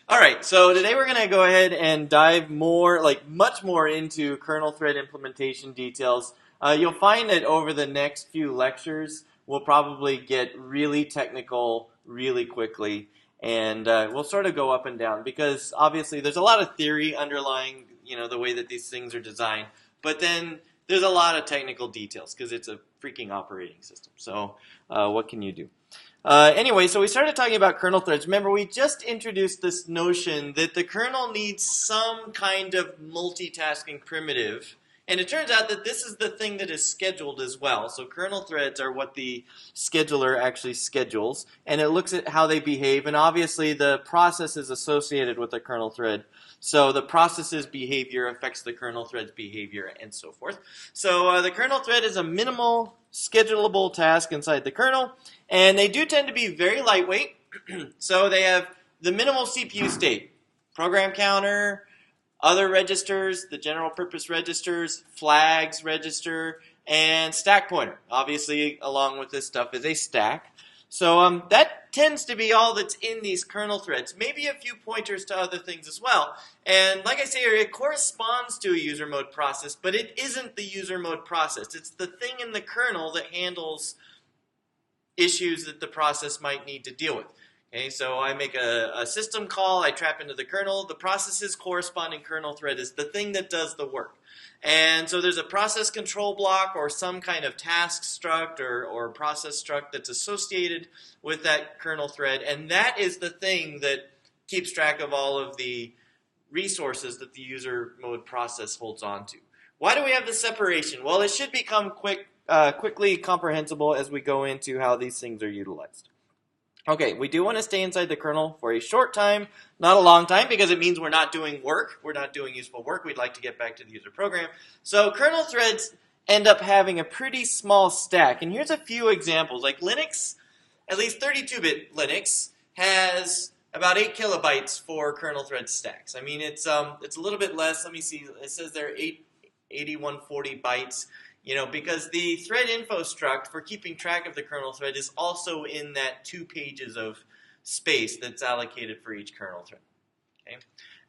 All right, so today we're going to go ahead and dive more, much more into kernel thread implementation details. You'll find that over the next few lectures, we'll probably get really technical really quickly, and we'll sort of go up and down because obviously there's a lot of theory underlying, the way that these things are designed, but then there's a lot of technical details because it's a freaking operating system. So what can you do? Anyway, so we started talking about kernel threads. Remember, we just introduced this notion that the kernel needs some kind of multitasking primitive. And it turns out that this is the thing that is scheduled as well. So kernel threads are what the scheduler actually schedules. And it looks at how they behave. And obviously, the process is associated with the kernel thread. So the process's behavior affects the kernel thread's behavior and so forth. So the kernel thread is a minimal schedulable task inside the kernel. And they do tend to be very lightweight. So they have the minimal CPU state, program counter, other registers, the general purpose registers, flags register, and stack pointer. Obviously, along with this stuff is a stack. So that tends to be all that's in these kernel threads. Maybe a few pointers to other things as well. And like I say, it corresponds to a user mode process, but it isn't the user mode process. It's the thing in the kernel that handles issues that the process might need to deal with. Okay, so I make a system call, I trap into the kernel, the process's corresponding kernel thread is the thing that does the work. And so there's a process control block or some kind of task struct or process struct that's associated with that kernel thread, and that is the thing that keeps track of all of the resources that the user mode process holds on to. Why do we have the separation? Well, it should become quickly comprehensible as we go into how these things are utilized. Okay, we do want to stay inside the kernel for a short time, not a long time, because it means we're not doing work. We're not doing useful work. We'd like to get back to the user program. So kernel threads end up having a pretty small stack. And here's a few examples. Like Linux, at least 32-bit Linux, has about 8 kilobytes for kernel thread stacks. I mean, it's a little bit less. Let me see. It says there are 8140 bytes. Because the thread info struct for keeping track of the kernel thread is also in that 2 pages of space that's allocated for each kernel thread. Okay?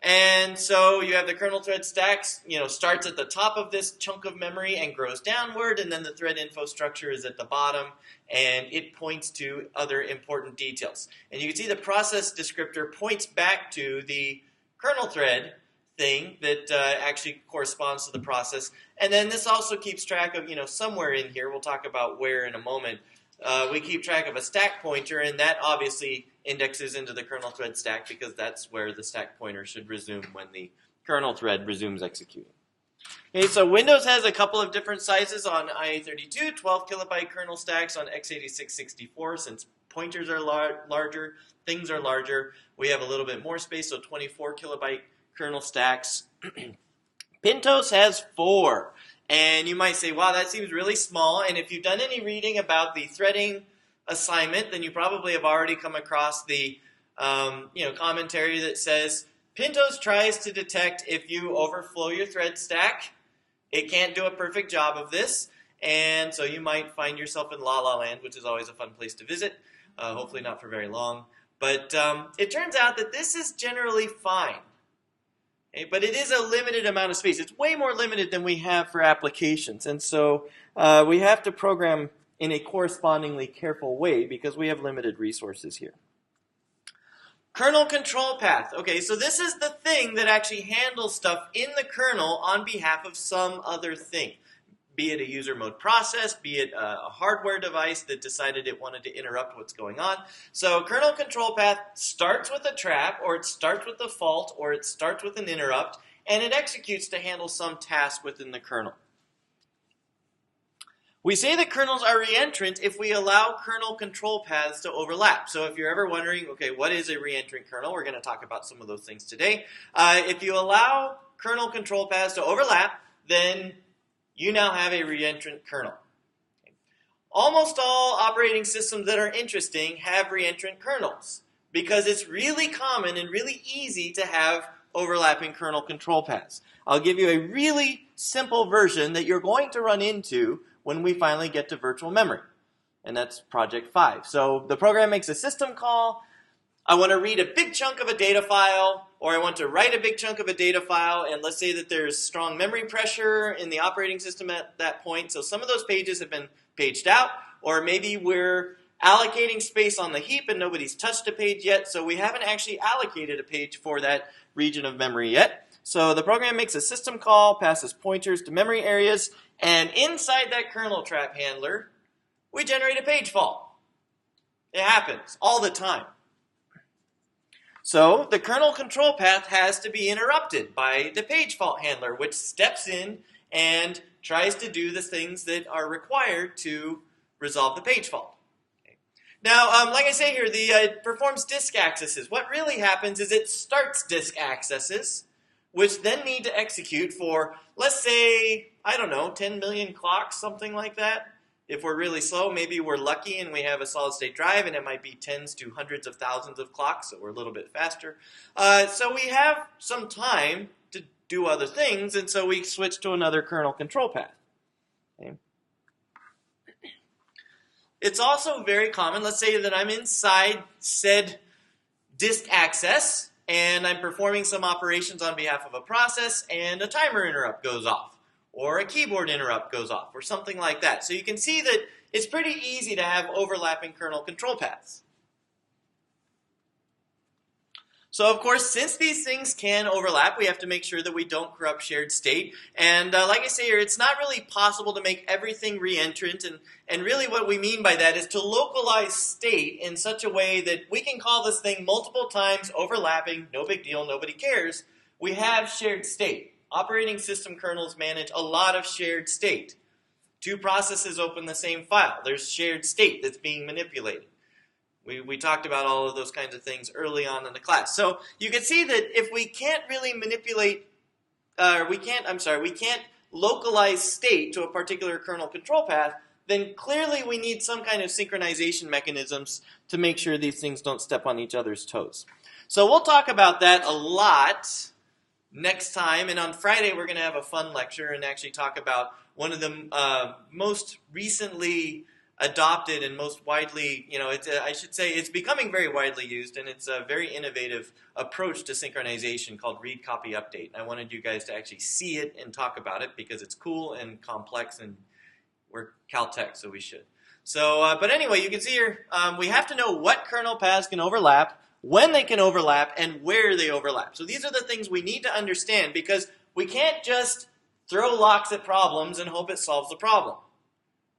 And so you have the kernel thread stacks, starts at the top of this chunk of memory and grows downward, and then the thread info structure is at the bottom, and it points to other important details. And you can see the process descriptor points back to the kernel thread thing that actually corresponds to the process. And then this also keeps track of, somewhere in here, we'll talk about where in a moment, we keep track of a stack pointer, and that obviously indexes into the kernel thread stack because that's where the stack pointer should resume when the kernel thread resumes executing. Okay, so Windows has a couple of different sizes on IA32, 12 kilobyte kernel stacks on x86 64. Since pointers are larger, things are larger, we have a little bit more space, so 24 kilobyte kernel stacks. Pintos has 4. And you might say, wow, that seems really small. And if you've done any reading about the threading assignment, then you probably have already come across the commentary that says, Pintos tries to detect if you overflow your thread stack. It can't do a perfect job of this. And so you might find yourself in La La Land, which is always a fun place to visit. Hopefully not for very long. But it turns out that this is generally fine. But it is a limited amount of space. It's way more limited than we have for applications. And so we have to program in a correspondingly careful way because we have limited resources here. Kernel control path. Okay, so this is the thing that actually handles stuff in the kernel on behalf of some other thing. Be it a user mode process, be it a hardware device that decided it wanted to interrupt what's going on. So kernel control path starts with a trap, or it starts with a fault, or it starts with an interrupt, and it executes to handle some task within the kernel. We say that kernels are reentrant if we allow kernel control paths to overlap. So if you're ever wondering, okay, what is a reentrant kernel? We're going to talk about some of those things today. If you allow kernel control paths to overlap, then you now have a reentrant kernel. Almost all operating systems that are interesting have reentrant kernels because it's really common and really easy to have overlapping kernel control paths. I'll give you a really simple version that you're going to run into when we finally get to virtual memory, and that's project 5. So the program makes a system call, I want to read a big chunk of a data file, or I want to write a big chunk of a data file, and let's say that there's strong memory pressure in the operating system at that point, so some of those pages have been paged out, or maybe we're allocating space on the heap and nobody's touched a page yet, so we haven't actually allocated a page for that region of memory yet. So the program makes a system call, passes pointers to memory areas, and inside that kernel trap handler, we generate a page fault. It happens all the time. So the kernel control path has to be interrupted by the page fault handler, which steps in and tries to do the things that are required to resolve the page fault. Now, like I say here, it performs disk accesses. What really happens is it starts disk accesses, which then need to execute for, let's say, I don't know, 10 million clocks, something like that. If we're really slow, maybe we're lucky and we have a solid-state drive, and it might be tens to hundreds of thousands of clocks, so we're a little bit faster. So we have some time to do other things, and so we switch to another kernel control path. Okay. It's also very common, let's say that I'm inside said disk access, and I'm performing some operations on behalf of a process, and a timer interrupt goes off, or a keyboard interrupt goes off, or something like that. So you can see that it's pretty easy to have overlapping kernel control paths. So of course, since these things can overlap, we have to make sure that we don't corrupt shared state. And like I say here, it's not really possible to make everything reentrant. And really what we mean by that is to localize state in such a way that we can call this thing multiple times overlapping, no big deal, nobody cares. We have shared state. Operating system kernels manage a lot of shared state. Two processes open the same file. There's shared state that's being manipulated. We talked about all of those kinds of things early on in the class. So you can see that if we can't really manipulate, we can't localize state to a particular kernel control path, then clearly we need some kind of synchronization mechanisms to make sure these things don't step on each other's toes. So we'll talk about that a lot next time, and on Friday we're going to have a fun lecture and actually talk about one of the most recently adopted and most widely, I should say it's becoming very widely used, and it's a very innovative approach to synchronization called read, copy, update. I wanted you guys to actually see it and talk about it because it's cool and complex, and we're Caltech, so we should. So, but anyway, you can see here, we have to know what kernel paths can overlap, when they can overlap, and where they overlap. So these are the things we need to understand, because we can't just throw locks at problems and hope it solves the problem.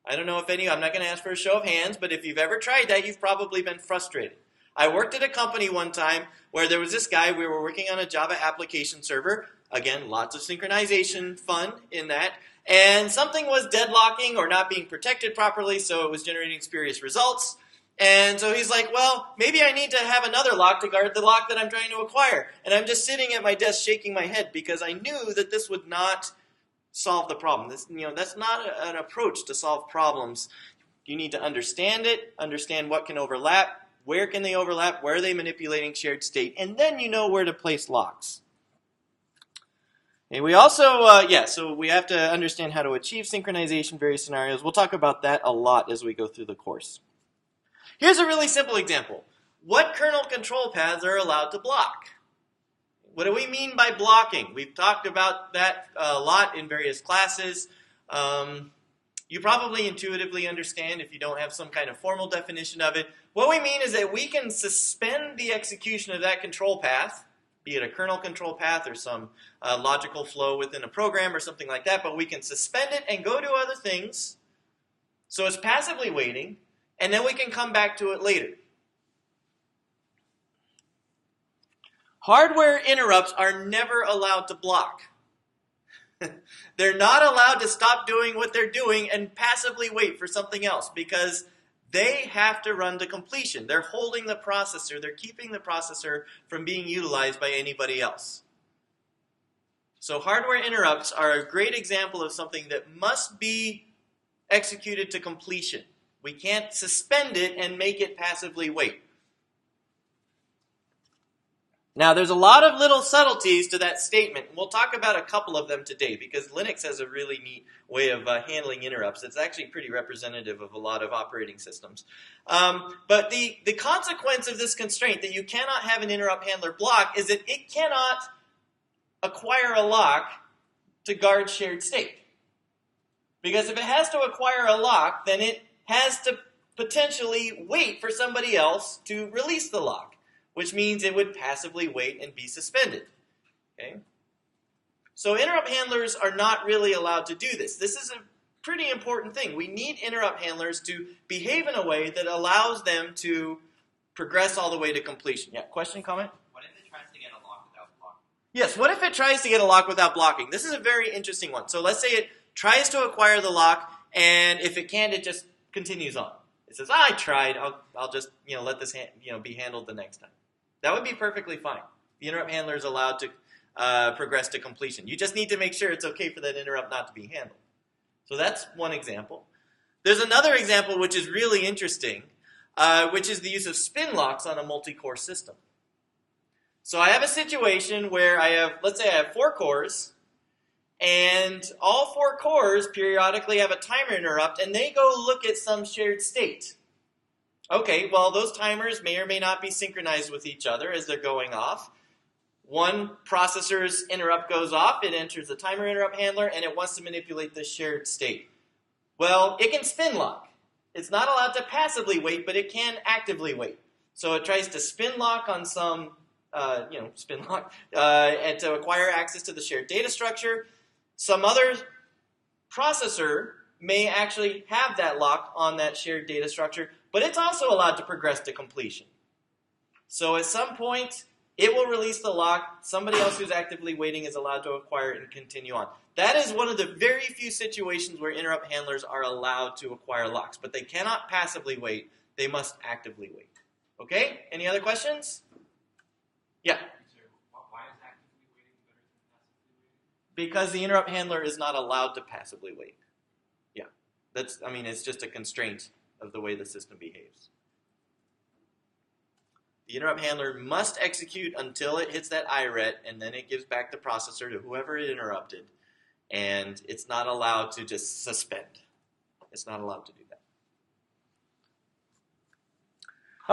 I don't know if I'm not going to ask for a show of hands, but if you've ever tried that, you've probably been frustrated. I worked at a company one time where there was this guy, we were working on a Java application server. Again, lots of synchronization fun in that. And something was deadlocking or not being protected properly, so it was generating spurious results. And so he's like, well, maybe I need to have another lock to guard the lock that I'm trying to acquire. And I'm just sitting at my desk shaking my head because I knew that this would not solve the problem. That's not an approach to solve problems. You need to understand it, understand what can overlap, where can they overlap, where are they manipulating shared state, and then you know where to place locks. And we also, so we have to understand how to achieve synchronization, various scenarios. We'll talk about that a lot as we go through the course. Here's a really simple example. What kernel control paths are allowed to block? What do we mean by blocking? We've talked about that a lot in various classes. You probably intuitively understand if you don't have some kind of formal definition of it. What we mean is that we can suspend the execution of that control path, be it a kernel control path or some logical flow within a program or something like that, but we can suspend it and go do other things. So it's passively waiting, and then we can come back to it later. Hardware interrupts are never allowed to block. They're not allowed to stop doing what they're doing and passively wait for something else because they have to run to completion. They're holding the processor. They're keeping the processor from being utilized by anybody else. So hardware interrupts are a great example of something that must be executed to completion. We can't suspend it and make it passively wait. Now, there's a lot of little subtleties to that statement. We'll talk about a couple of them today because Linux has a really neat way of handling interrupts. It's actually pretty representative of a lot of operating systems. But the consequence of this constraint that you cannot have an interrupt handler block is that it cannot acquire a lock to guard shared state. Because if it has to acquire a lock, then it has to potentially wait for somebody else to release the lock, which means it would passively wait and be suspended. Okay? So interrupt handlers are not really allowed to do this. This is a pretty important thing. We need interrupt handlers to behave in a way that allows them to progress all the way to completion. Yeah, question, comment? What if it tries to get a lock without blocking? Yes, what if it tries to get a lock without blocking? This is a very interesting one. So let's say it tries to acquire the lock, and if it can't, it just continues on. It says, I tried, I'll just let this be handled the next time. That would be perfectly fine. The interrupt handler is allowed to progress to completion. You just need to make sure it's okay for that interrupt not to be handled. So that's one example. There's another example which is really interesting, which is the use of spin locks on a multi-core system. So I have a situation where let's say I have 4 cores, and all 4 cores periodically have a timer interrupt, and they go look at some shared state. Okay, well, those timers may or may not be synchronized with each other as they're going off. One processor's interrupt goes off, it enters the timer interrupt handler, and it wants to manipulate the shared state. Well, it can spin lock. It's not allowed to passively wait, but it can actively wait. So it tries to spin lock on some, and to acquire access to the shared data structure. Some other processor may actually have that lock on that shared data structure, but it's also allowed to progress to completion. So at some point, it will release the lock. Somebody else who's actively waiting is allowed to acquire it and continue on. That is one of the very few situations where interrupt handlers are allowed to acquire locks, but they cannot passively wait. They must actively wait. Okay? Any other questions? Yeah? Why is actively waiting better than passively waiting? Because the interrupt handler is not allowed to passively wait. Yeah. It's just a constraint of the way the system behaves. The interrupt handler must execute until it hits that IRET, and then it gives back the processor to whoever it interrupted, and it's not allowed to just suspend. It's not allowed to do that.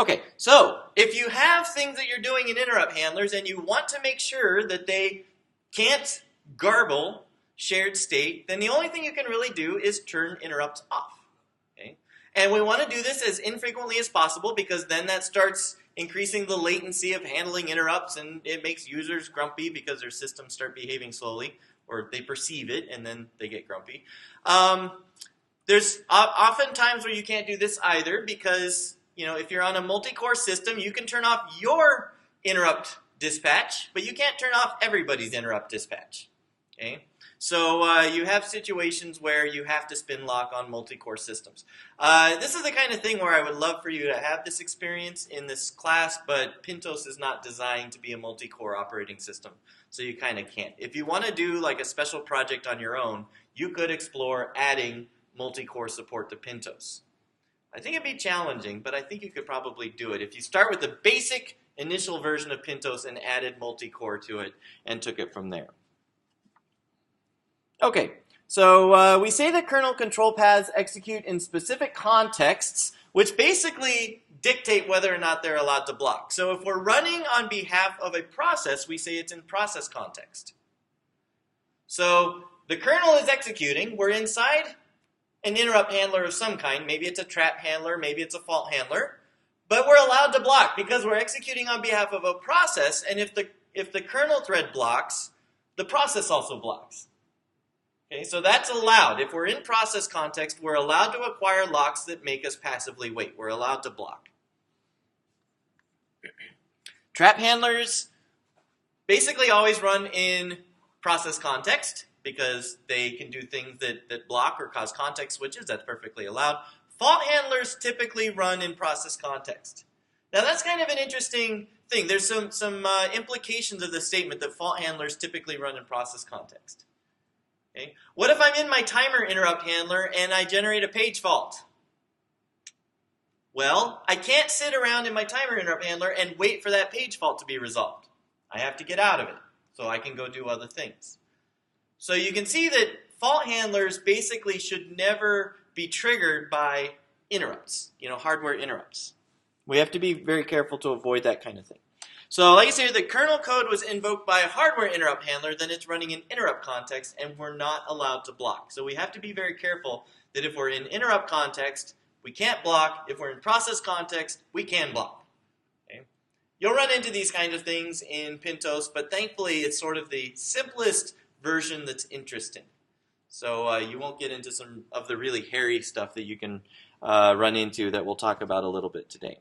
Okay, so if you have things that you're doing in interrupt handlers and you want to make sure that they can't garble shared state, then the only thing you can really do is turn interrupts off. Okay? And we want to do this as infrequently as possible because then that starts increasing the latency of handling interrupts, and it makes users grumpy because their systems start behaving slowly, or they perceive it and then they get grumpy. There's often times where you can't do this either because if you're on a multi-core system, you can turn off your interrupt dispatch, but you can't turn off everybody's interrupt dispatch. Okay? So you have situations where you have to spin lock on multi-core systems. This is the kind of thing where I would love for you to have this experience in this class, but Pintos is not designed to be a multi-core operating system, so you kind of can't. If you want to do like a special project on your own, you could explore adding multi-core support to Pintos. I think it'd be challenging, but I think you could probably do it. If you start with the basic initial version of Pintos and added multi-core to it and took it from there. Okay, so we say that kernel control paths execute in specific contexts, which basically dictate whether or not they're allowed to block. So if we're running on behalf of a process, we say it's in process context. So the kernel is executing, we're inside an interrupt handler of some kind, maybe it's a trap handler, maybe it's a fault handler, but we're allowed to block because we're executing on behalf of a process, and if the kernel thread blocks, the process also blocks. Okay, so that's allowed. If we're in process context, we're allowed to acquire locks that make us passively wait. We're allowed to block. Trap handlers basically always run in process context because they can do things that block or cause context switches. That's perfectly allowed. Fault handlers typically run in process context. Now that's kind of an interesting thing. There's some implications of the statement that fault handlers typically run in process context. Okay. What if I'm in my timer interrupt handler and I generate a page fault? Well, I can't sit around in my timer interrupt handler and wait for that page fault to be resolved. I have to get out of it so I can go do other things. So you can see that fault handlers basically should never be triggered by interrupts, hardware interrupts. We have to be very careful to avoid that kind of thing. So like I said, the kernel code was invoked by a hardware interrupt handler, then it's running in interrupt context, and we're not allowed to block. So we have to be very careful that if we're in interrupt context, we can't block. If we're in process context, we can block. Okay? You'll run into these kinds of things in Pintos, but thankfully it's sort of the simplest version that's interesting. So you won't get into some of the really hairy stuff that you can run into that we'll talk about a little bit today.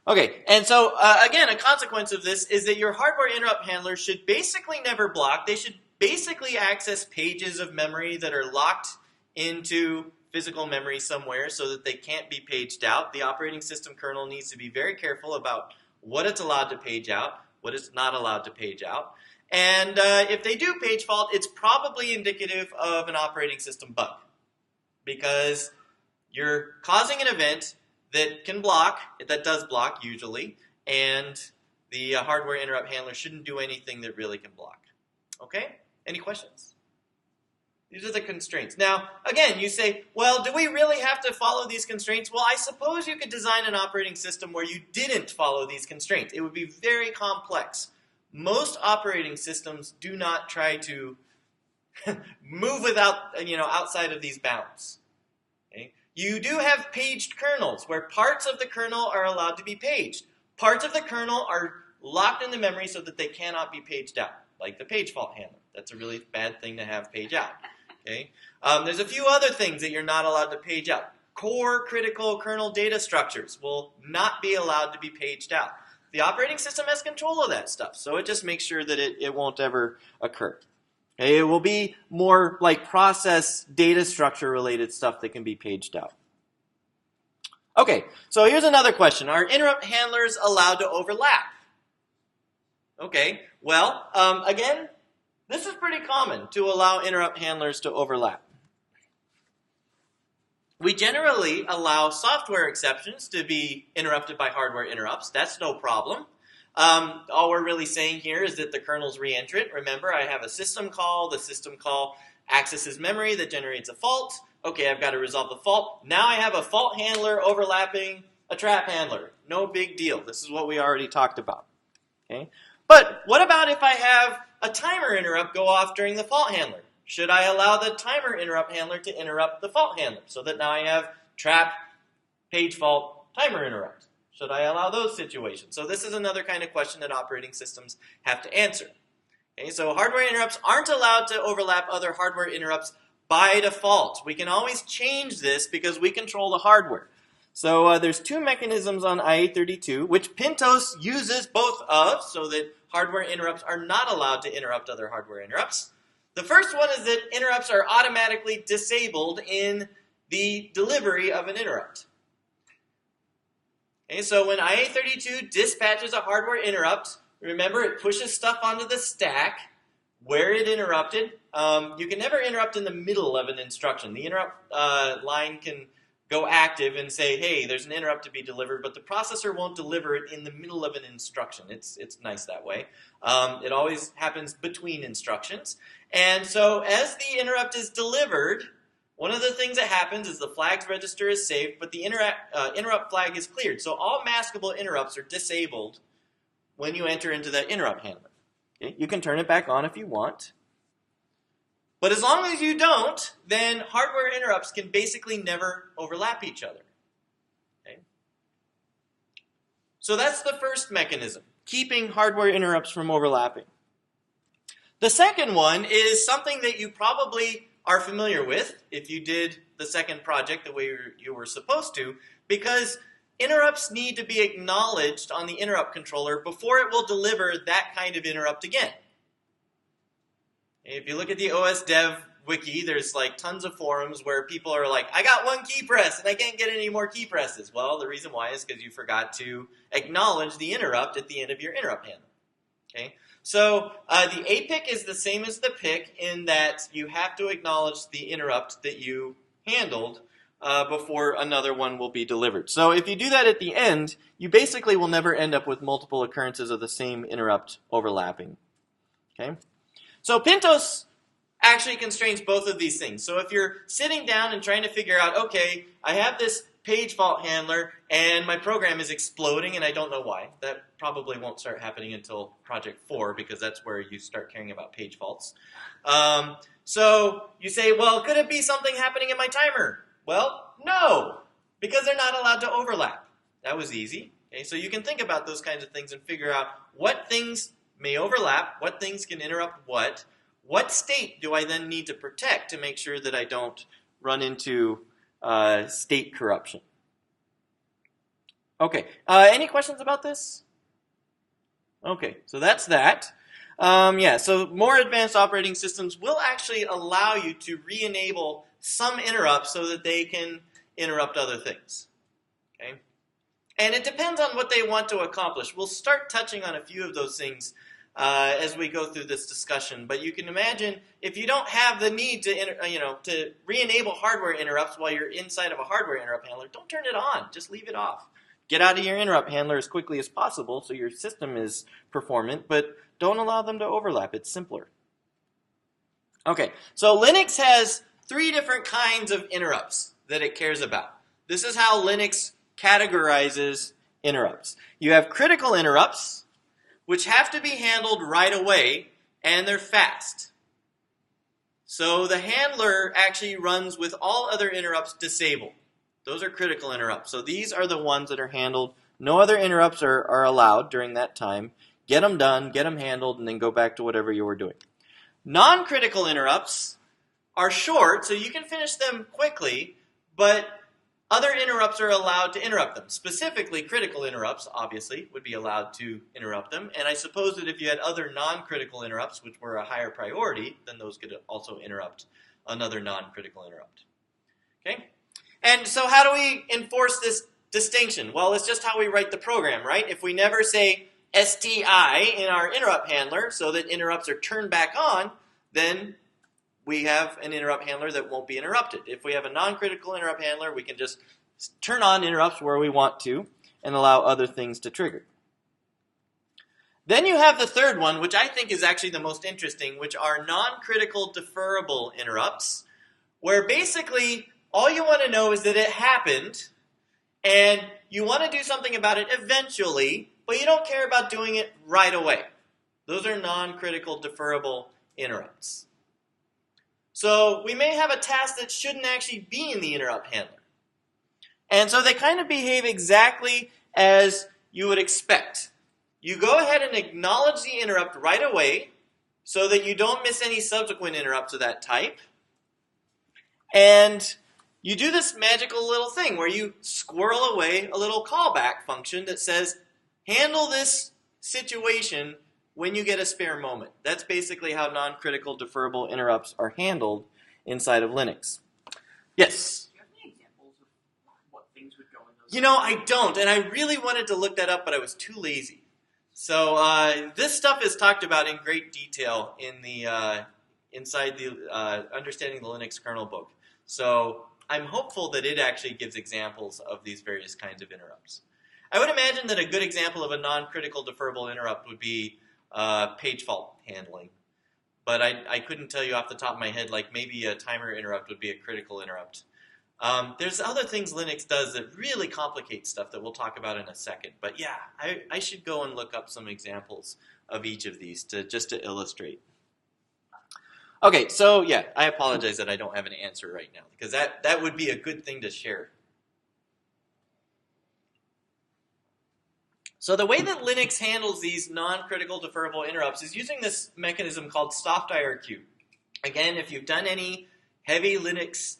Okay, and so again, a consequence of this is that your hardware interrupt handler should basically never block. They should basically access pages of memory that are locked into physical memory somewhere so that they can't be paged out. The operating system kernel needs to be very careful about what it's allowed to page out, what it's not allowed to page out. And if they do page fault, it's probably indicative of an operating system bug because you're causing an event that can block, that does block usually, and the hardware interrupt handler shouldn't do anything that really can block. Okay? Any questions? These are the constraints. Now, again, you say, well, do we really have to follow these constraints? Well, I suppose you could design an operating system where you didn't follow these constraints. It would be very complex. Most operating systems do not try to move without, outside of these bounds. Okay? You do have paged kernels where parts of the kernel are allowed to be paged. Parts of the kernel are locked in the memory so that they cannot be paged out, like the page fault handler. That's a really bad thing to have page out. Okay? There's a few other things that you're not allowed to page out. Core critical kernel data structures will not be allowed to be paged out. The operating system has control of that stuff, so it just makes sure that it won't ever occur. Okay? It will be more like process data structure related stuff that can be paged out. Okay, so here's another question. Are interrupt handlers allowed to overlap? Okay, well, again, this is pretty common to allow interrupt handlers to overlap. We generally allow software exceptions to be interrupted by hardware interrupts. That's no problem. All we're really saying here is that the kernel's reentrant. Remember, I have a system call. The system call accesses memory that generates a fault. Okay, I've got to resolve the fault. Now I have a fault handler overlapping a trap handler. No big deal. This is what we already talked about. Okay? But what about if I have a timer interrupt go off during the fault handler? Should I allow the timer interrupt handler to interrupt the fault handler so that now I have trap, page fault, timer interrupt? Should I allow those situations? So this is another kind of question that operating systems have to answer. Okay, so hardware interrupts aren't allowed to overlap other hardware interrupts by default. We can always change this because we control the hardware. So there's two mechanisms on IA32, which Pintos uses both of, so that hardware interrupts are not allowed to interrupt other hardware interrupts. The first one is that interrupts are automatically disabled in the delivery of an interrupt. Okay, so when IA32 dispatches a hardware interrupt, remember it pushes stuff onto the stack where it interrupted. You can never interrupt in the middle of an instruction. The interrupt line can go active and say, hey, there's an interrupt to be delivered, but the processor won't deliver it in the middle of an instruction. It's nice that way. It always happens between instructions. And so as the interrupt is delivered, one of the things that happens is the flags register is saved, but the interrupt flag is cleared. So all maskable interrupts are disabled when you enter into the interrupt handler. Okay? You can turn it back on if you want. But as long as you don't, then hardware interrupts can basically never overlap each other. Okay? So that's the first mechanism, keeping hardware interrupts from overlapping. The second one is something that you probably are familiar with if you did the second project the way you were supposed to, because interrupts need to be acknowledged on the interrupt controller before it will deliver that kind of interrupt again. If you look at the OS Dev wiki, there's like tons of forums where people are like, I got one key press and I can't get any more key presses. Well, the reason why is because you forgot to acknowledge the interrupt at the end of your interrupt handler. Okay? So the APIC is the same as the PIC in that you have to acknowledge the interrupt that you handled before another one will be delivered. So if you do that at the end, you basically will never end up with multiple occurrences of the same interrupt overlapping. Okay? So Pintos actually constrains both of these things. So if you're sitting down and trying to figure out, okay, I have this page fault handler and my program is exploding and I don't know why. That probably won't start happening until Project 4 because that's where you start caring about page faults. So you say, well, could it be something happening in my timer? Well, no, because they're not allowed to overlap. That was easy. Okay, so you can think about those kinds of things and figure out what things may overlap, what things can interrupt what state do I then need to protect to make sure that I don't run into state corruption. Okay, any questions about this? Okay, so that's that. Yeah, so more advanced operating systems will actually allow you to re-enable some interrupts so that they can interrupt other things. Okay? And it depends on what they want to accomplish. We'll start touching on a few of those things as we go through this discussion. But you can imagine if you don't have the need to re-enable hardware interrupts while you're inside of a hardware interrupt handler, don't turn it on. Just leave it off. Get out of your interrupt handler as quickly as possible so your system is performant, but don't allow them to overlap. It's simpler. Okay, so Linux has 3 different kinds of interrupts that it cares about. This is how Linux categorizes interrupts. You have critical interrupts, which have to be handled right away, and they're fast. So the handler actually runs with all other interrupts disabled. Those are critical interrupts. So these are the ones that are handled. No other interrupts are allowed during that time. Get them done, get them handled, and then go back to whatever you were doing. Non-critical interrupts are short, so you can finish them quickly, but other interrupts are allowed to interrupt them. Specifically, critical interrupts, obviously, would be allowed to interrupt them. And I suppose that if you had other non-critical interrupts, which were a higher priority, then those could also interrupt another non-critical interrupt. Okay? And so how do we enforce this distinction? Well, it's just how we write the program, right? If we never say STI in our interrupt handler so that interrupts are turned back on, then we have an interrupt handler that won't be interrupted. If we have a non-critical interrupt handler, we can just turn on interrupts where we want to and allow other things to trigger. Then you have the third one, which I think is actually the most interesting, which are non-critical deferrable interrupts, where basically all you want to know is that it happened and you want to do something about it eventually, but you don't care about doing it right away. Those are non-critical deferrable interrupts. So we may have a task that shouldn't actually be in the interrupt handler. And so they kind of behave exactly as you would expect. You go ahead and acknowledge the interrupt right away so that you don't miss any subsequent interrupts of that type. And you do this magical little thing where you squirrel away a little callback function that says, handle this situation when you get a spare moment. That's basically how non-critical deferrable interrupts are handled inside of Linux. Yes? Do you have any examples of what things would go in those? You know, I don't, and I really wanted to look that up, but I was too lazy. So this stuff is talked about in great detail in the inside the Understanding the Linux Kernel book. So I'm hopeful that it actually gives examples of these various kinds of interrupts. I would imagine that a good example of a non-critical deferrable interrupt would be page fault handling. But I couldn't tell you off the top of my head, like maybe a timer interrupt would be a critical interrupt. There's other things Linux does that really complicate stuff that we'll talk about in a second. But yeah, I should go and look up some examples of each of these just to illustrate. Okay, so yeah, I apologize that I don't have an answer right now, because that would be a good thing to share. So the way that Linux handles these non-critical deferrable interrupts is using this mechanism called softir. Again, if you've done any heavy Linux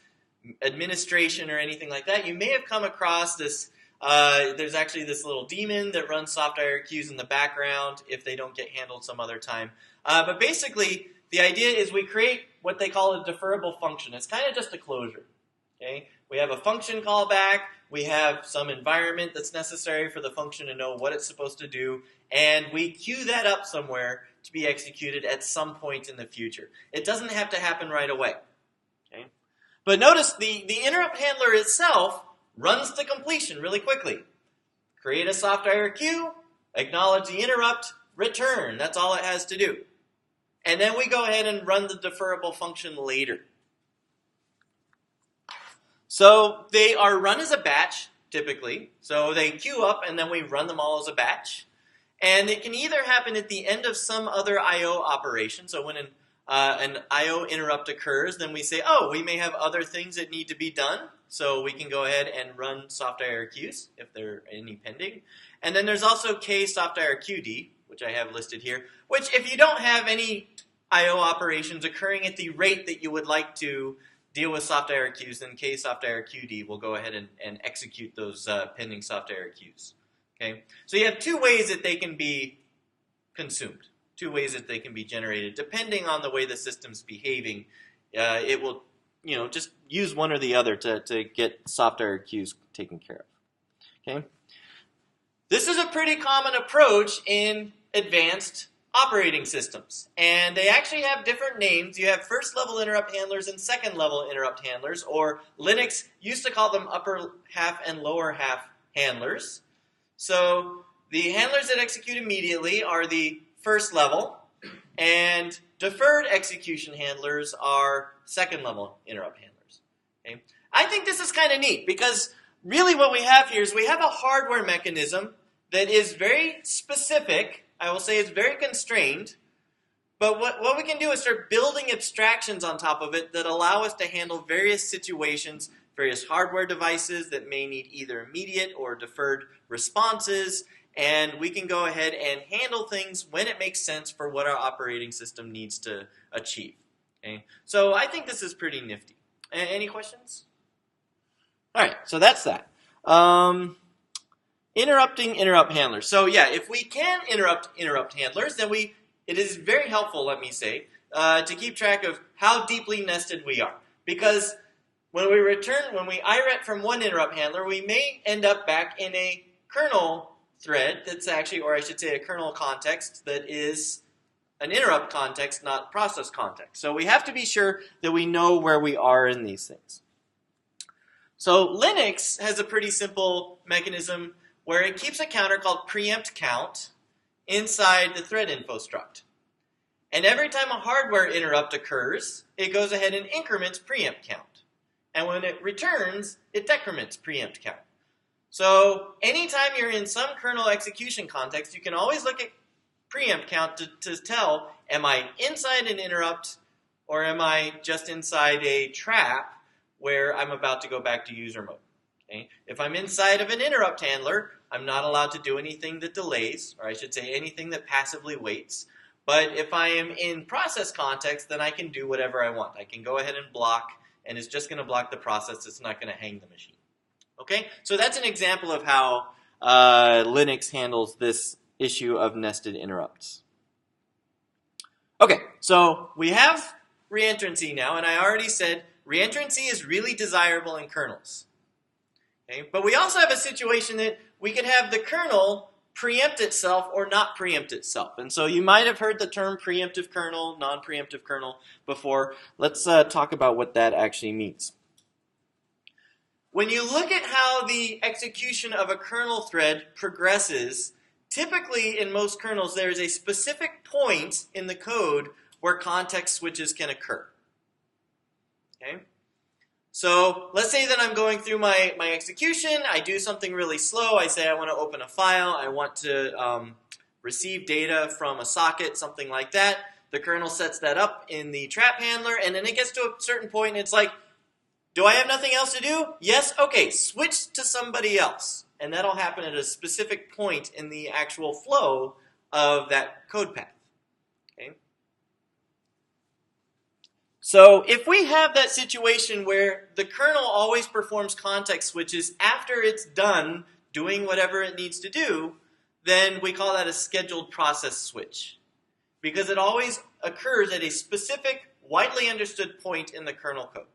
administration or anything like that, you may have come across this. There's actually this little daemon that runs softirqs in the background if they don't get handled some other time. But basically, the idea is we create what they call a deferrable function. It's kind of just a closure. Okay? We have a function callback. We have some environment that's necessary for the function to know what it's supposed to do. And we queue that up somewhere to be executed at some point in the future. It doesn't have to happen right away. Okay? But notice the interrupt handler itself runs to completion really quickly. Create a softir queue, acknowledge the interrupt, return. That's all it has to do. And then we go ahead and run the deferrable function later. So they are run as a batch, typically. So they queue up and then we run them all as a batch. And it can either happen at the end of some other I.O. operation. So when an I.O. interrupt occurs, then we say, oh, we may have other things that need to be done. So we can go ahead and run softir queues if there are any pending. And then there's also k-softir qd, which I have listed here, which if you don't have any I.O. operations occurring at the rate that you would like to deal with softir queues, then k-softir qd will go ahead and execute those pending softir queues. Okay? So you have two ways that they can be consumed, two ways that they can be generated. Depending on the way the system's behaving, it will just use one or the other to get softir queues taken care of. Okay? This is a pretty common approach in advanced operating systems. And they actually have different names. You have first level interrupt handlers and second level interrupt handlers, or Linux used to call them upper half and lower half handlers. So the handlers that execute immediately are the first level, and deferred execution handlers are second level interrupt handlers. Okay? I think this is kind of neat because really what we have here is we have a hardware mechanism that is very specific. I will say it's very constrained, but what we can do is start building abstractions on top of it that allow us to handle various situations, various hardware devices that may need either immediate or deferred responses, and we can go ahead and handle things when it makes sense for what our operating system needs to achieve. Okay? So I think this is pretty nifty. Any questions? All right, so that's that. Interrupting interrupt handlers. So yeah, if we can interrupt handlers, then it is very helpful, let me say, to keep track of how deeply nested we are. Because when we IRET from one interrupt handler, we may end up back in a kernel thread that's actually, or I should say a kernel context that is an interrupt context, not process context. So we have to be sure that we know where we are in these things. So Linux has a pretty simple mechanism where it keeps a counter called preempt count inside the thread info struct. And every time a hardware interrupt occurs, it goes ahead and increments preempt count. And when it returns, it decrements preempt count. So anytime you're in some kernel execution context, you can always look at preempt count to tell, am I inside an interrupt or am I just inside a trap where I'm about to go back to user mode? Okay? If I'm inside of an interrupt handler, I'm not allowed to do anything that delays, or I should say anything that passively waits. But if I am in process context, then I can do whatever I want. I can go ahead and block, and it's just going to block the process. It's not going to hang the machine. Okay, so that's an example of how Linux handles this issue of nested interrupts. Okay, so we have reentrancy now, and I already said reentrancy is really desirable in kernels. Okay, but we also have a situation that we could have the kernel preempt itself or not preempt itself. And so you might have heard the term preemptive kernel, non-preemptive kernel before. Let's talk about what that actually means. When you look at how the execution of a kernel thread progresses, typically in most kernels there is a specific point in the code where context switches can occur. Okay? So let's say that I'm going through my execution, I do something really slow, I say I want to open a file, I want to receive data from a socket, something like that. The kernel sets that up in the trap handler, and then it gets to a certain point and it's like, do I have nothing else to do? Yes? Okay, switch to somebody else. And that'll happen at a specific point in the actual flow of that code path. Okay? So if we have that situation where the kernel always performs context switches after it's done doing whatever it needs to do, then we call that a scheduled process switch. Because it always occurs at a specific, widely understood point in the kernel code.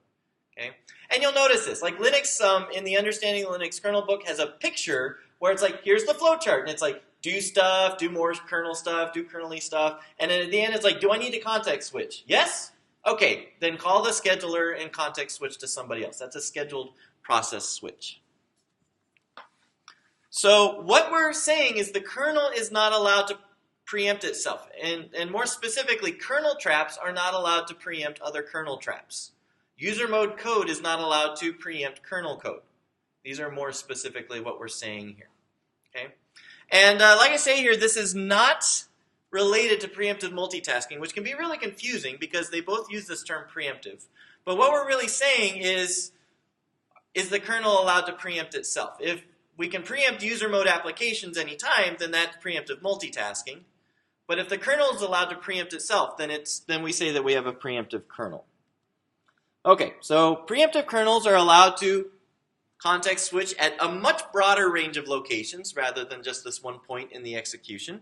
Okay? And you'll notice this, like Linux, in the Understanding Linux kernel book has a picture where it's like, here's the flowchart, and it's like, do stuff, do more kernel stuff, do kernel-y stuff, and then at the end it's like, do I need to context switch? Yes? Okay, then call the scheduler and context switch to somebody else. That's a scheduled process switch. So what we're saying is the kernel is not allowed to preempt itself. And more specifically, kernel traps are not allowed to preempt other kernel traps. User mode code is not allowed to preempt kernel code. These are more specifically what we're saying here. Okay? And like I say here, this is not related to preemptive multitasking, which can be really confusing because they both use this term preemptive. But what we're really saying is the kernel allowed to preempt itself? If we can preempt user mode applications anytime, then that's preemptive multitasking. But if the kernel is allowed to preempt itself, then we say that we have a preemptive kernel. Okay, so preemptive kernels are allowed to context switch at a much broader range of locations rather than just this one point in the execution.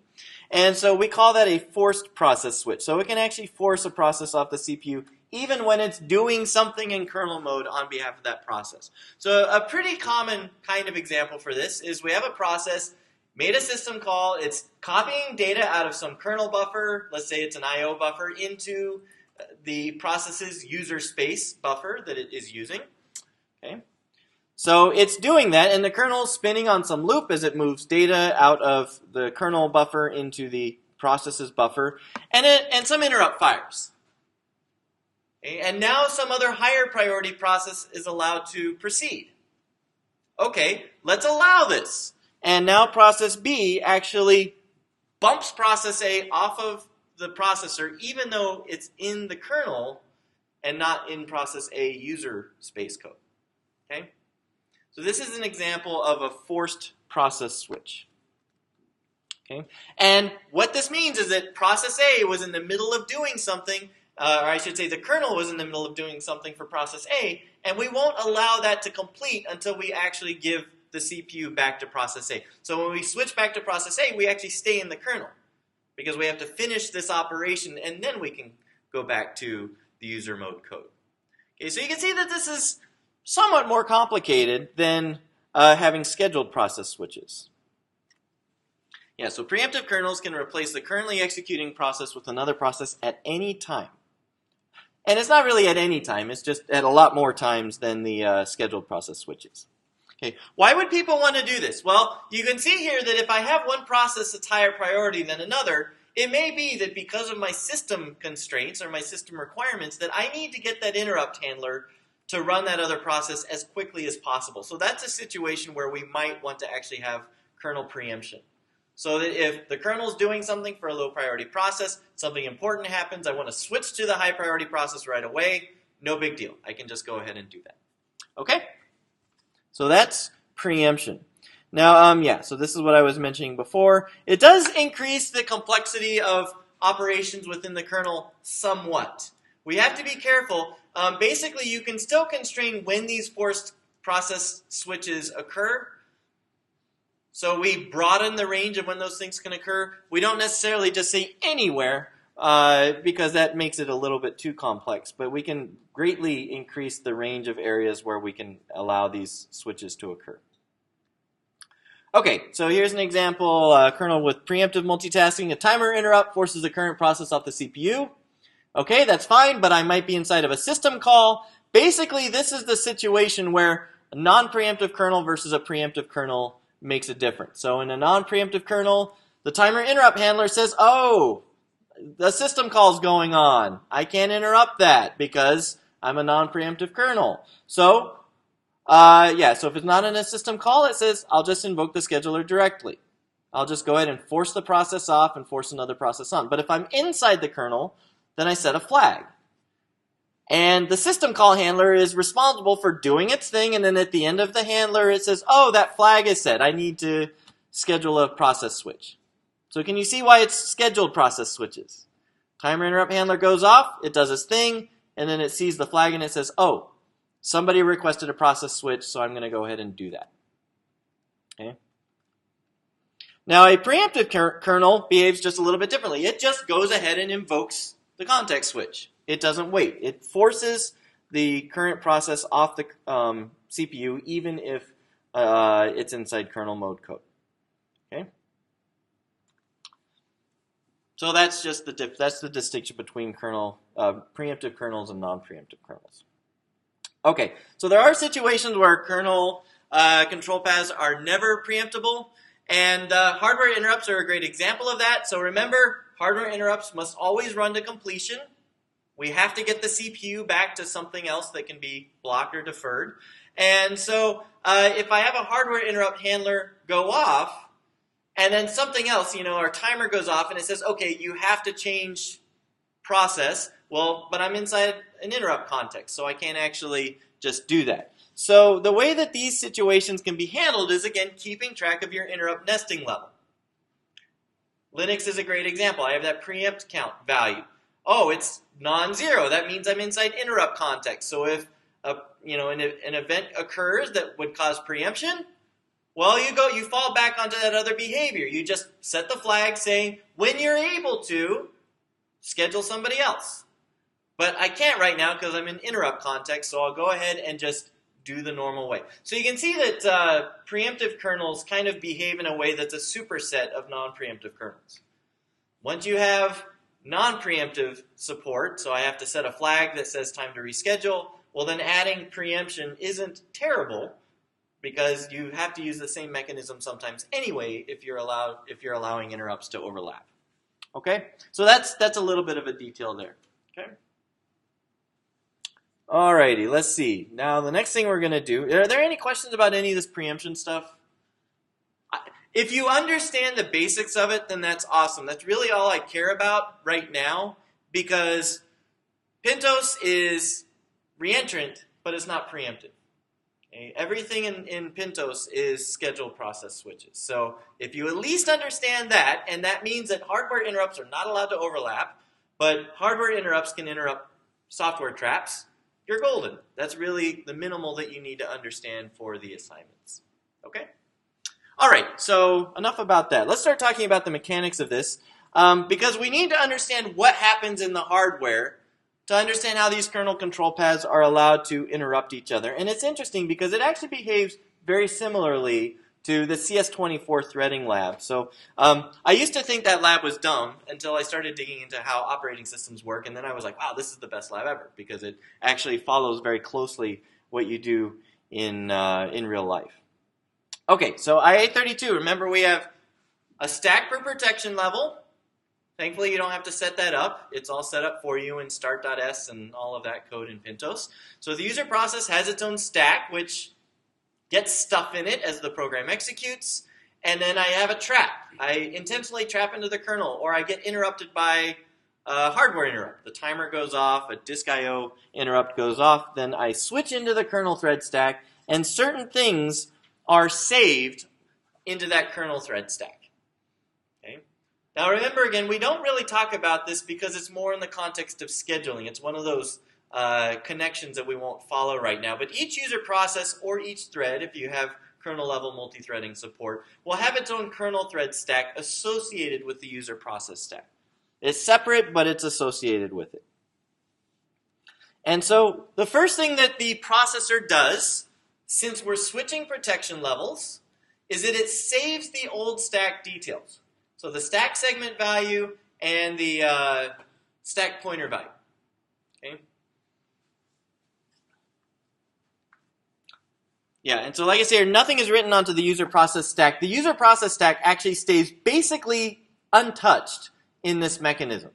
And so we call that a forced process switch. So it can actually force a process off the CPU even when it's doing something in kernel mode on behalf of that process. So a pretty common kind of example for this is we have a process, made a system call, it's copying data out of some kernel buffer, let's say it's an I/O buffer, into the process's user space buffer that it is using. Okay. So it's doing that, and the kernel is spinning on some loop as it moves data out of the kernel buffer into the process's buffer, and some interrupt fires. Okay, and now some other higher priority process is allowed to proceed. Okay, let's allow this. And now process B actually bumps process A off of the processor, even though it's in the kernel and not in process A user space code. Okay? So this is an example of a forced process switch. Okay? And what this means is that process A was in the middle of doing something, or I should say the kernel was in the middle of doing something for process A, and we won't allow that to complete until we actually give the CPU back to process A. So when we switch back to process A, we actually stay in the kernel because we have to finish this operation, and then we can go back to the user mode code. Okay, so you can see that this is somewhat more complicated than having scheduled process switches. Yeah, so preemptive kernels can replace the currently executing process with another process at any time. And it's not really at any time, it's just at a lot more times than the scheduled process switches. Okay, why would people want to do this? Well, you can see here that if I have one process that's higher priority than another, it may be that because of my system constraints or my system requirements that I need to get that interrupt handler to run that other process as quickly as possible. So that's a situation where we might want to actually have kernel preemption. So that if the kernel is doing something for a low priority process, something important happens, I want to switch to the high priority process right away, no big deal. I can just go ahead and do that. Okay? So that's preemption. Now, yeah, so this is what I was mentioning before. It does increase the complexity of operations within the kernel somewhat. We have to be careful. Basically, you can still constrain when these forced process switches occur. So we broaden the range of when those things can occur. We don't necessarily just say anywhere because that makes it a little bit too complex. But we can greatly increase the range of areas where we can allow these switches to occur. Okay, so here's an example, kernel with preemptive multitasking. A timer interrupt forces the current process off the CPU. Okay, that's fine, but I might be inside of a system call. Basically, this is the situation where a non-preemptive kernel versus a preemptive kernel makes a difference. So in a non-preemptive kernel, the timer interrupt handler says, oh, the system call's going on. I can't interrupt that because I'm a non-preemptive kernel. So, yeah, so if it's not in a system call, it says, I'll just invoke the scheduler directly. I'll just go ahead and force the process off and force another process on. But if I'm inside the kernel, then I set a flag. And the system call handler is responsible for doing its thing, and then at the end of the handler it says, oh, that flag is set. I need to schedule a process switch. So can you see why it's scheduled process switches? Timer interrupt handler goes off, it does its thing, and then it sees the flag and it says, oh, somebody requested a process switch, so I'm going to go ahead and do that. Okay. Now a preemptive kernel behaves just a little bit differently. It just goes ahead and invokes the context switch. It doesn't wait. It forces the current process off the CPU even if it's inside kernel mode code. Okay? So that's just that's the distinction between preemptive kernels and non-preemptive kernels. Okay, so there are situations where kernel control paths are never preemptable, and hardware interrupts are a great example of that. So remember, hardware interrupts must always run to completion. We have to get the CPU back to something else that can be blocked or deferred. And so if I have a hardware interrupt handler go off, and then something else, our timer goes off and it says, okay, you have to change process. Well, but I'm inside an interrupt context, so I can't actually just do that. So the way that these situations can be handled is, again, keeping track of your interrupt nesting level. Linux is a great example. I have that preempt count value. Oh, it's non-zero. That means I'm inside interrupt context. So if an event occurs that would cause preemption, well, you fall back onto that other behavior. You just set the flag saying, when you're able to, schedule somebody else. But I can't right now because I'm in interrupt context, so I'll go ahead and just do the normal way. So you can see that preemptive kernels kind of behave in a way that's a superset of non-preemptive kernels. Once you have non-preemptive support, so I have to set a flag that says time to reschedule, well then adding preemption isn't terrible, because you have to use the same mechanism sometimes anyway if you're allowing interrupts to overlap. Okay, so that's a little bit of a detail there. Okay. Alrighty, let's see. Now the next thing we're going to do. Are there any questions about any of this preemption stuff? If you understand the basics of it, then that's awesome. That's really all I care about right now, because Pintos is reentrant, but it's not preempted. Okay? Everything in Pintos is scheduled process switches. So if you at least understand that, and that means that hardware interrupts are not allowed to overlap, but hardware interrupts can interrupt software traps, you're golden. That's really the minimal that you need to understand for the assignments. Okay? All right, so enough about that. Let's start talking about the mechanics of this, because we need to understand what happens in the hardware to understand how these kernel control paths are allowed to interrupt each other. And it's interesting because it actually behaves very similarly to the CS24 threading lab. So I used to think that lab was dumb until I started digging into how operating systems work, and then I was like, wow, this is the best lab ever, because it actually follows very closely what you do in real life. Okay, so IA32, remember we have a stack per protection level. Thankfully, you don't have to set that up. It's all set up for you in start.s and all of that code in Pintos. So the user process has its own stack, which gets stuff in it as the program executes. And then I have a trap. I intentionally trap into the kernel, or I get interrupted by a hardware interrupt. The timer goes off, a disk I/O interrupt goes off, then I switch into the kernel thread stack, and certain things are saved into that kernel thread stack. Okay? Now remember again, we don't really talk about this because it's more in the context of scheduling. It's one of those connections that we won't follow right now. But each user process or each thread, if you have kernel-level multi-threading support, will have its own kernel thread stack associated with the user process stack. It's separate, but it's associated with it. And so the first thing that the processor does, since we're switching protection levels, is that it saves the old stack details. So the stack segment value and the stack pointer value. Okay? Yeah, and so like I said, nothing is written onto the user process stack. The user process stack actually stays basically untouched in this mechanism.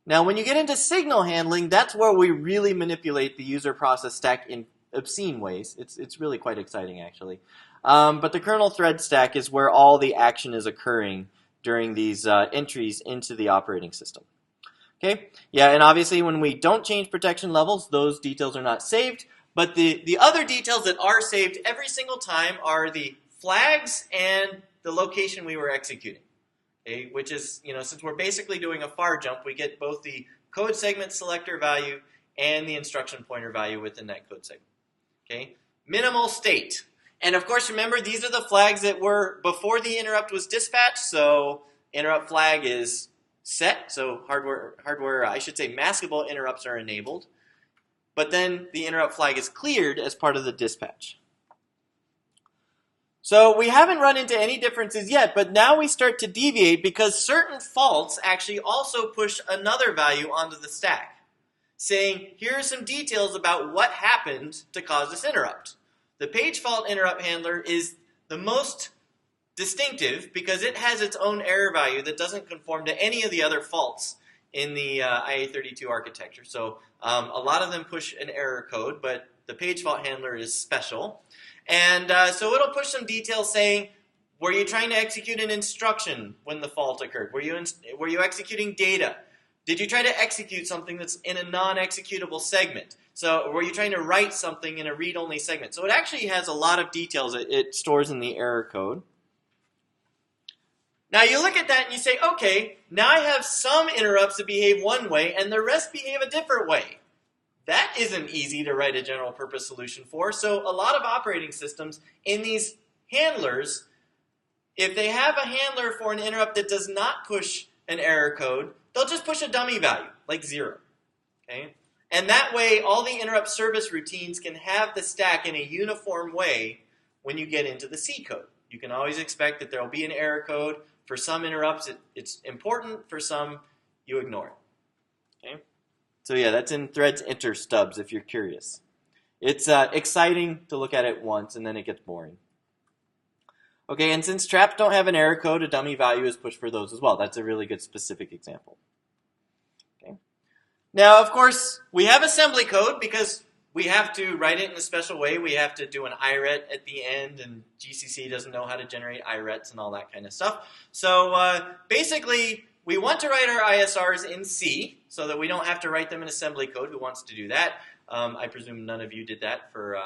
Now, when you get into signal handling, that's where we really manipulate the user process stack in obscene ways. It's really quite exciting, actually. But the kernel thread stack is where all the action is occurring during these entries into the operating system. Okay? Yeah, and obviously when we don't change protection levels, those details are not saved. But the other details that are saved every single time are the flags and the location we were executing. Okay? Which is, since we're basically doing a far jump, we get both the code segment selector value and the instruction pointer value within that code segment. Okay? Minimal state. And of course, remember, these are the flags that were before the interrupt was dispatched. So interrupt flag is set. So maskable interrupts are enabled. But then the interrupt flag is cleared as part of the dispatch. So we haven't run into any differences yet, but now we start to deviate because certain faults actually also push another value onto the stack, saying, here are some details about what happened to cause this interrupt. The page fault interrupt handler is the most distinctive because it has its own error value that doesn't conform to any of the other faults in the IA32 architecture. So a lot of them push an error code, but the page fault handler is special. And so it'll push some details saying, were you trying to execute an instruction when the fault occurred? Were you executing data? Did you try to execute something that's in a non-executable segment? So were you trying to write something in a read-only segment? So it actually has a lot of details it stores in the error code. Now you look at that and you say, okay, now I have some interrupts that behave one way and the rest behave a different way. That isn't easy to write a general purpose solution for. So a lot of operating systems in these handlers, if they have a handler for an interrupt that does not push an error code, they'll just push a dummy value, like 0. Okay? And that way, all the interrupt service routines can have the stack in a uniform way when you get into the C code. You can always expect that there will be an error code. For some interrupts, it's important. For some, you ignore it. Okay? So yeah, that's in threads inter stubs if you're curious. It's exciting to look at it once, and then it gets boring. Okay, and since traps don't have an error code, a dummy value is pushed for those as well. That's a really good specific example. Okay. Now, of course, we have assembly code because we have to write it in a special way. We have to do an IRET at the end, and GCC doesn't know how to generate IRETs and all that kind of stuff. So basically, we want to write our ISRs in C so that we don't have to write them in assembly code. Who wants to do that? I presume none of you did that for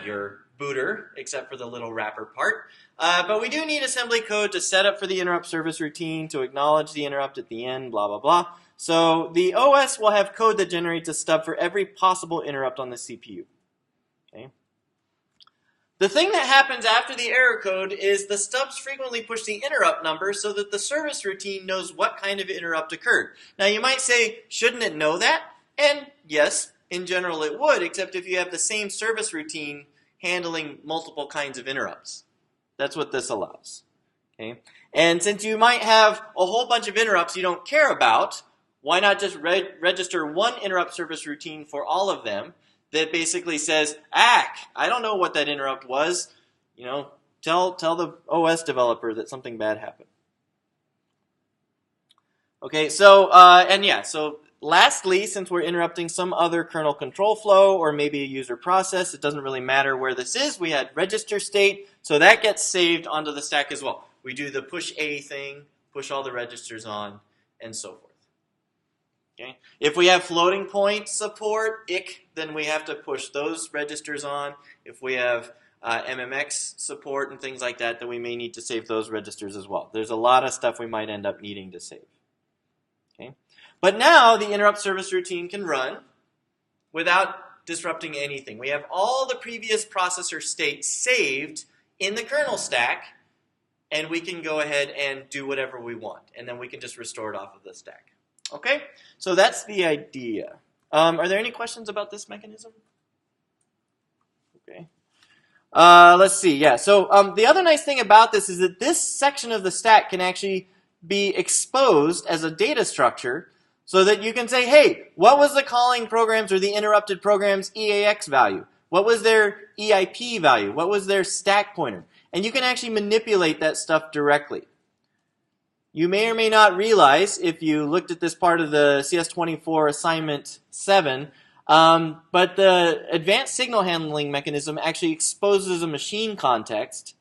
your booter, except for the little wrapper part. But we do need assembly code to set up for the interrupt service routine, to acknowledge the interrupt at the end, blah, blah, blah. So the OS will have code that generates a stub for every possible interrupt on the CPU. Okay. The thing that happens after the error code is the stubs frequently push the interrupt number so that the service routine knows what kind of interrupt occurred. Now you might say, shouldn't it know that? And yes, in general it would, except if you have the same service routine handling multiple kinds of interrupts. That's what this allows. Okay? And since you might have a whole bunch of interrupts you don't care about, why not just register one interrupt service routine for all of them that basically says, I don't know what that interrupt was. You know, tell the OS developer that something bad happened. Okay, so, so lastly, since we're interrupting some other kernel control flow or maybe a user process, it doesn't really matter where this is. We had register state, so that gets saved onto the stack as well. We do the push A thing, push all the registers on, and so forth. Okay. If we have floating point support, IC, then we have to push those registers on. If we have MMX support and things like that, then we may need to save those registers as well. There's a lot of stuff we might end up needing to save. Okay. But now the interrupt service routine can run without disrupting anything. We have all the previous processor state saved in the kernel stack, and we can go ahead and do whatever we want. And then we can just restore it off of the stack. Okay, so that's the idea. Are there any questions about this mechanism? Okay. Let's see. Yeah, so the other nice thing about this is that this section of the stack can actually be exposed as a data structure so that you can say, hey, what was the calling programs or the interrupted programs EAX value? What was their EIP value? What was their stack pointer? And you can actually manipulate that stuff directly. You may or may not realize, if you looked at this part of the CS24 assignment 7, but the advanced signal handling mechanism actually exposes a machine context,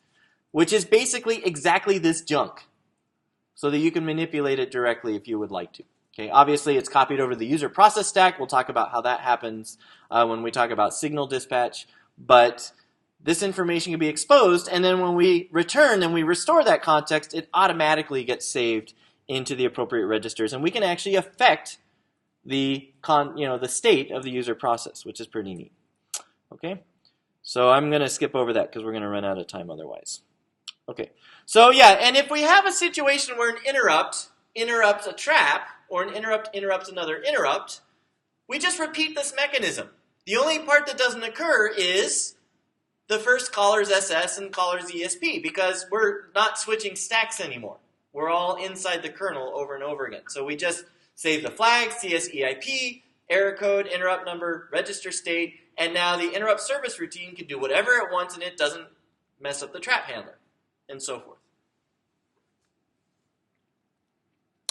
which is basically exactly this junk, so that you can manipulate it directly if you would like to. Okay, obviously, it's copied over the user process stack. We'll talk about how that happens when we talk about signal dispatch, but this information can be exposed, and then when we return and we restore that context, it automatically gets saved into the appropriate registers, and we can actually affect the state of the user process, which is pretty neat. Okay, so I'm going to skip over that because we're going to run out of time otherwise. Okay, so yeah, and if we have a situation where an interrupt interrupts a trap, or an interrupt interrupts another interrupt, we just repeat this mechanism. The only part that doesn't occur is the first caller's SS and caller's ESP, because we're not switching stacks anymore. We're all inside the kernel over and over again. So we just save the flag, CSEIP, error code, interrupt number, register state, and now the interrupt service routine can do whatever it wants and it doesn't mess up the trap handler, and so forth.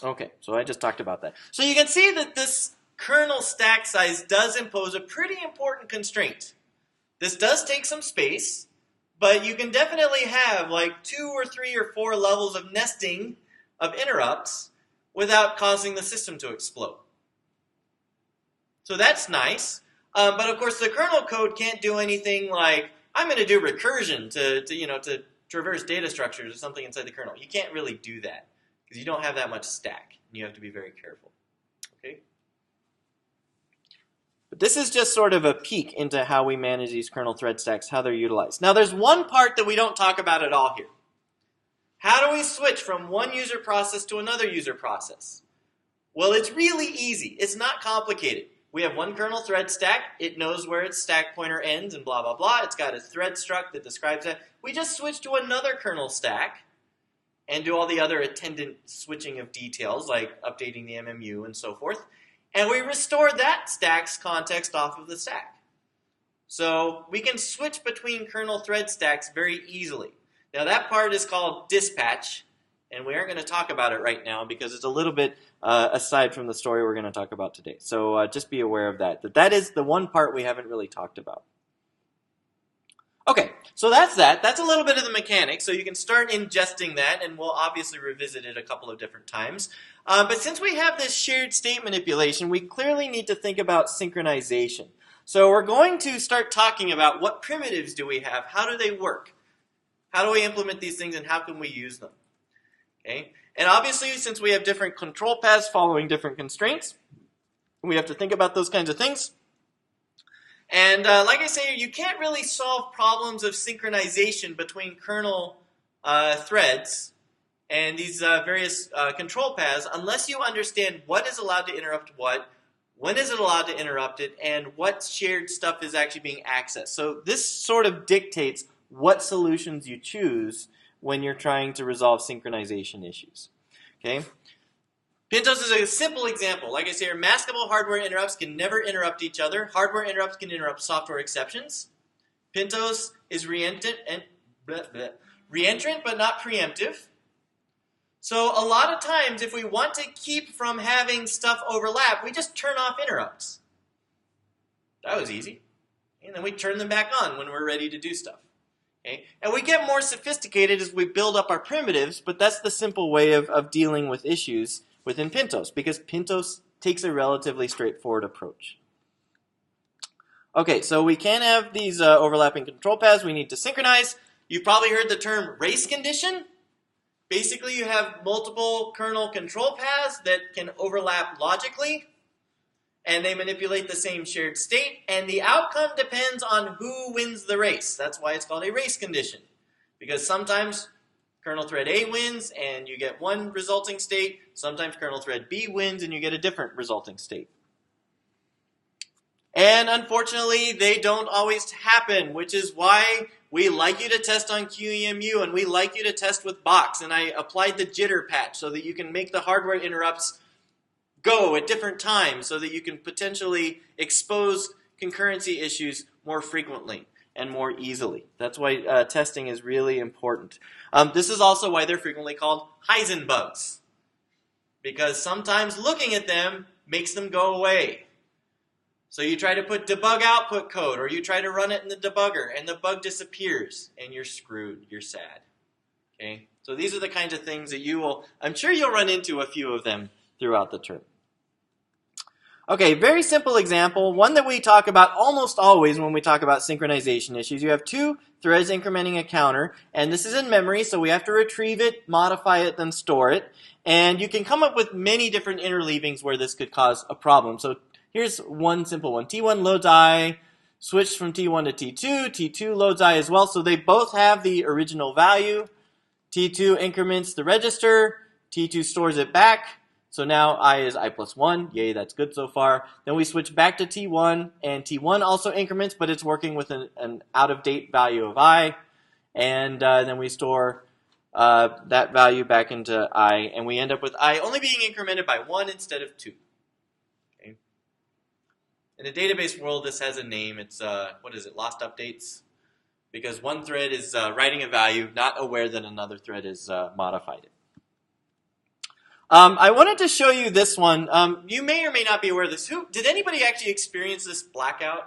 Okay, so I just talked about that. So you can see that this kernel stack size does impose a pretty important constraint. This does take some space, but you can definitely have like 2 or 3 or 4 levels of nesting of interrupts without causing the system to explode. So that's nice. But of course, the kernel code can't do anything like, I'm going to do recursion to traverse data structures or something inside the kernel. You can't really do that because you don't have that much stack, and you have to be very careful. Okay? But this is just sort of a peek into how we manage these kernel thread stacks, how they're utilized. Now, there's one part that we don't talk about at all here. How do we switch from one user process to another user process? Well, it's really easy. It's not complicated. We have one kernel thread stack. It knows where its stack pointer ends and blah, blah, blah. It's got a thread struct that describes that. We just switch to another kernel stack and do all the other attendant switching of details, like updating the MMU and so forth. And we restore that stack's context off of the stack. So we can switch between kernel thread stacks very easily. Now that part is called dispatch, and we aren't going to talk about it right now because it's a little bit aside from the story we're going to talk about today. So just be aware of that. That is the one part we haven't really talked about. Okay, so that's that. That's a little bit of the mechanics. So you can start ingesting that, and we'll obviously revisit it a couple of different times. But since we have this shared state manipulation, we clearly need to think about synchronization. So we're going to start talking about what primitives do we have, how do they work, how do we implement these things, and how can we use them. Okay? And obviously, since we have different control paths following different constraints, we have to think about those kinds of things. And like I say, you can't really solve problems of synchronization between kernel threads and these various control paths unless you understand what is allowed to interrupt what, when is it allowed to interrupt it, and what shared stuff is actually being accessed. So this sort of dictates what solutions you choose when you're trying to resolve synchronization issues. Okay? Pintos is a simple example. Like I say, maskable hardware interrupts can never interrupt each other. Hardware interrupts can interrupt software exceptions. Pintos is reentrant but not preemptive. So a lot of times, if we want to keep from having stuff overlap, we just turn off interrupts. That was easy. And then we turn them back on when we're ready to do stuff. Okay? And we get more sophisticated as we build up our primitives, but that's the simple way of dealing with issues within Pintos, because Pintos takes a relatively straightforward approach. Okay, so we can have these overlapping control paths we need to synchronize. You've probably heard the term race condition. Basically, you have multiple kernel control paths that can overlap logically, and they manipulate the same shared state, and the outcome depends on who wins the race. That's why it's called a race condition, because sometimes kernel thread A wins and you get one resulting state. Sometimes kernel thread B wins and you get a different resulting state. And unfortunately, they don't always happen, which is why we like you to test on QEMU and we like you to test with Box. And I applied the jitter patch so that you can make the hardware interrupts go at different times so that you can potentially expose concurrency issues more frequently and more easily. That's why testing is really important. This is also why they're frequently called Heisenbugs, because sometimes looking at them makes them go away. So you try to put debug output code, or you try to run it in the debugger, and the bug disappears, and you're screwed. You're sad. Okay? So these are the kinds of things that I'm sure you'll run into a few of them throughout the term. Okay, very simple example, one that we talk about almost always when we talk about synchronization issues. You have two threads incrementing a counter, and this is in memory, so we have to retrieve it, modify it, then store it. And you can come up with many different interleavings where this could cause a problem. So here's one simple one. T1 loads I, switched from T1 to T2, T2 loads I as well, so they both have the original value. T2 increments the register, T2 stores it back, So now I is I plus 1. Yay, that's good so far. Then we switch back to T1, and T1 also increments, but it's working with an out-of-date value of I. And then we store that value back into I, and we end up with I only being incremented by 1 instead of 2. Okay. In a database world, this has a name. It's, what is it, lost updates? Because one thread is writing a value, not aware that another thread has modified it. I wanted to show you this one. You may or may not be aware of this. Did anybody actually experience this blackout,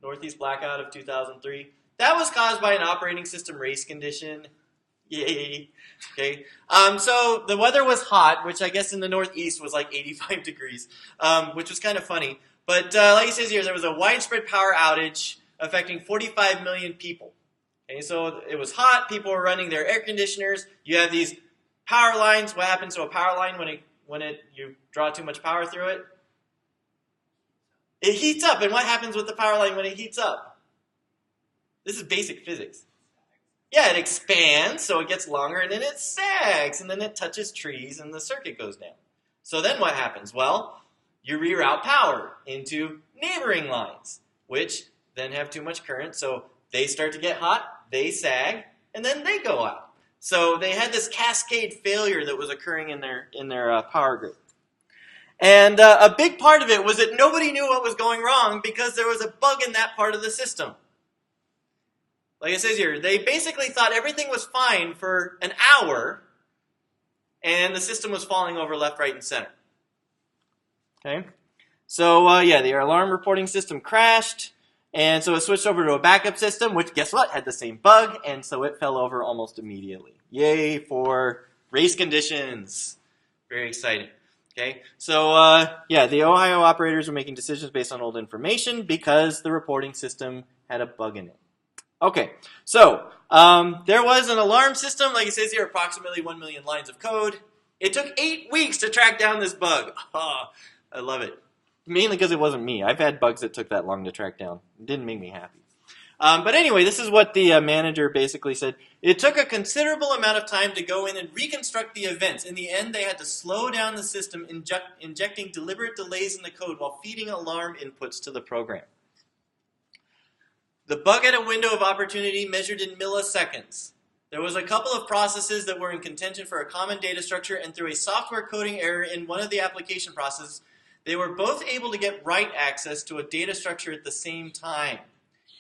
Northeast blackout of 2003? That was caused by an operating system race condition. Yay. Okay. So the weather was hot, which I guess in the Northeast was like 85 degrees, which was kind of funny. But like it says here, there was a widespread power outage affecting 45 million people. Okay, so it was hot. People were running their air conditioners. You have these power lines. What happens to a power line when you draw too much power through it? It heats up. And what happens with the power line when it heats up? This is basic physics. Yeah, it expands, so it gets longer, and then it sags, and then it touches trees, and the circuit goes down. So then what happens? Well, you reroute power into neighboring lines, which then have too much current, so they start to get hot, they sag, and then they go out. So they had this cascade failure that was occurring in their power grid. And a big part of it was that nobody knew what was going wrong because there was a bug in that part of the system. Like it says here, they basically thought everything was fine for an hour, and the system was falling over left, right, and center. Okay? So, yeah, the alarm reporting system crashed. And so it switched over to a backup system, which, guess what, had the same bug, and so it fell over almost immediately. Yay for race conditions. Very exciting. Okay, so, yeah, the Ohio operators were making decisions based on old information because the reporting system had a bug in it. Okay, so there was an alarm system, like it says here, approximately 1 million lines of code. It took 8 weeks to track down this bug. Oh, I love it. Mainly because it wasn't me. I've had bugs that took that long to track down. It didn't make me happy. But anyway, this is what the manager basically said. It took a considerable amount of time to go in and reconstruct the events. In the end, they had to slow down the system, injecting deliberate delays in the code while feeding alarm inputs to the program. The bug had a window of opportunity measured in milliseconds. There was a couple of processes that were in contention for a common data structure, and through a software coding error in one of the application processes, they were both able to get write access to a data structure at the same time.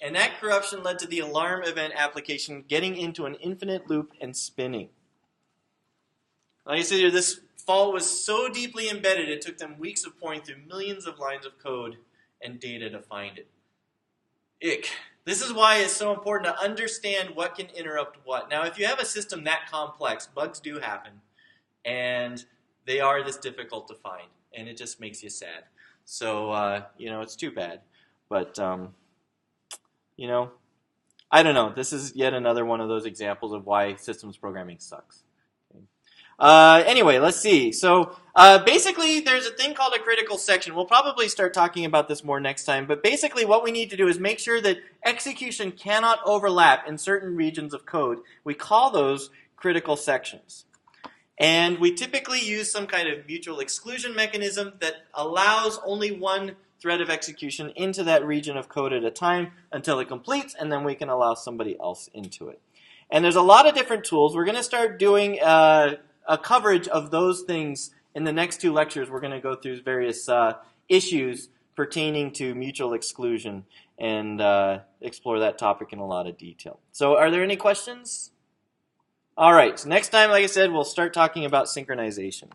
And that corruption led to the alarm event application getting into an infinite loop and spinning. Like I said here, this fault was so deeply embedded, it took them weeks of pouring through millions of lines of code and data to find it. Ick. This is why it's so important to understand what can interrupt what. Now, if you have a system that complex, bugs do happen, and they are this difficult to find, and it just makes you sad. So, you know, it's too bad. But, you know, I don't know. This is yet another one of those examples of why systems programming sucks. Anyway, let's see. So basically, there's a thing called a critical section. We'll probably start talking about this more next time. But basically, what we need to do is make sure that execution cannot overlap in certain regions of code. We call those critical sections. And we typically use some kind of mutual exclusion mechanism that allows only one thread of execution into that region of code at a time until it completes, and then we can allow somebody else into it. And there's a lot of different tools. We're going to start doing a coverage of those things in the next 2 lectures. We're going to go through various issues pertaining to mutual exclusion and explore that topic in a lot of detail. So are there any questions? All right, so next time, like I said, we'll start talking about synchronization.